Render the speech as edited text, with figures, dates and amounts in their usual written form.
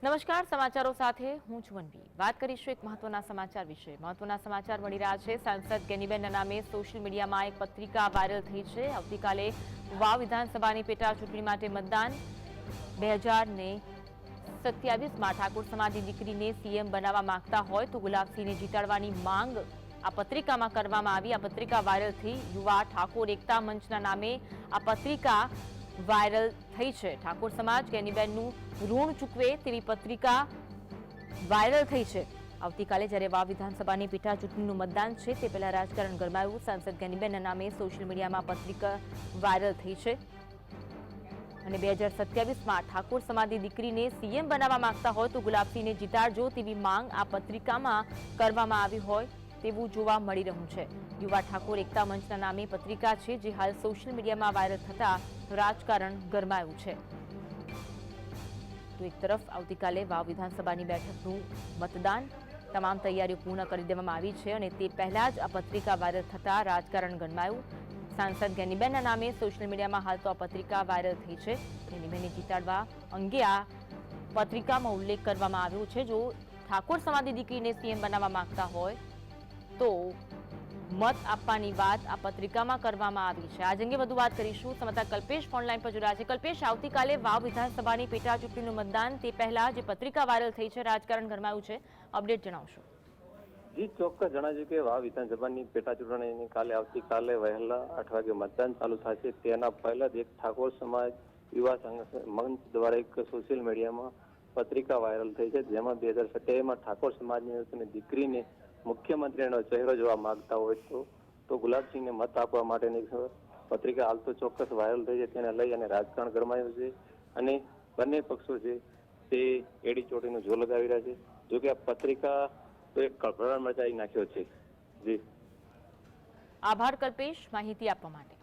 નમસ્કાર, સમાચારો સાથે હું છું વનવી। વાત કરીશું એક મહત્વના સમાચાર વિશે। મહત્વના સમાચાર મળી રહ્યા છે। સાંસદ ગેનીબેનના નામે સોશિયલ મીડિયામાં એક પત્રિકા વાયરલ થઈ છે। આવતીકાલે વાવ વિધાનસભાની પેટા ચૂંટણી માટે મતદાન 2027માં ઠાકોર સમાજની દીકરીને સીએમ બનાવવા માંગતા હોય તો ગુલાબસિંહને જીતાડવાની માંગ આ પત્રિકામાં કરવામાં આવી। આ પત્રિકા વાયરલ થઈ। યુવા ઠાકોર એકતા મંચના નામે આ પત્રિકા વાયરલ થઈ છે। ઠાકોર સમાજ ગેનીબેનનું ઋણ ચૂકવે તેવી પત્રિકા વાયરલ થઈ છે। આવતીકાલે જ્યારે વાવ વિધાનસભાની પેટા ચૂંટણીનું મતદાન છે તે પહેલા રાજકારણ ગરમાયું। સાંસદ ગેનીબેનના નામે સોશિયલ મીડિયામાં પત્રિકા વાયરલ થઈ છે અને 2027માં ઠાકોર સમાજની દીકરીને સીએમ બનાવવા માંગતા હોય તો ગુલાબસિંહને જીતાડજો તેવી માંગ આ પત્રિકામાં કરવામાં આવી હોય તેવું જોવા મળી રહ્યું છે। યુવા ઠાકોર એકતા મંચના નામે પત્રિકા છે જે હાલ સોશિયલ મીડિયામાં વાયરલ થતા રાજકારણ ગરમાયું છે। તો એક તરફ આવતીકાલે વાવ વિધાનસભાની બેઠકનું મતદાન તમામ તૈયારીઓ પૂર્ણ કરી દેવામાં આવી છે અને તે પહેલા જ આ પત્રિકા વાયરલ થતા રાજકારણ ગરમાયું। સાંસદ ગેનીબેનના નામે સોશિયલ મીડિયામાં હાલ તો આ પત્રિકા વાયરલ થઈ છે। ગેનીબેનને જીતાડવા અંગે આ પત્રિકામાં ઉલ્લેખ કરવામાં આવ્યો છે। જો ઠાકોર સમાજની દીકરીને સીએમ બનાવવા માંગતા હોય તો મત આપવાની વાત આ પત્રિકામાં કરવામાં આવી છે। આજ અંગે વધુ વાત કરીશું। સમાચાર કલ્પેશ ફોનલાઈન પર જોડાયા છે। કલ્પેશ, આવતીકાલે વાવ વિધાનસભાની પેટા ચૂંટણીનું મતદાન તે પહેલા જે પત્રિકા વાયરલ થઈ છે રાજકારણ ગરમાયું છે, અપડેટ જણાવશો। જી ચોક્કસ જણાવ્યું કે વાવ વિધાનસભાની પેટા ચૂંટણીની આવતીકાલે વહેલા 8 વાગે મતદાન ચાલુ થશે। તેના પહેલા જ એક ઠાકોર સમાજ યુવા મંચ દ્વારા એક સોશિયલ મીડિયામાં પત્રિકા વાયરલ થઈ છે જેમાં 2027માં ઠાકોર સમાજની દીકરીને મુખ્યમંત્રીનો ચહેરો જોવા માંગતા હોય તો ગુલાબસિંહને મત આપવા માટેની પત્રિકા હાલ તો ચોક્કસ વાયરલ થઈ છે। તેને લઈ અને રાજકારણ ગરમાયું છે અને બંને પક્ષો છે તે એડી ચોટીનું જો લગાવી રહ્યા છે। જોકે આ પત્રિકા તો એક કળભળાટ મચાવી નાખ્યો છે। જી આભાર કલ્પેશ, માહિતી આપવા માટે।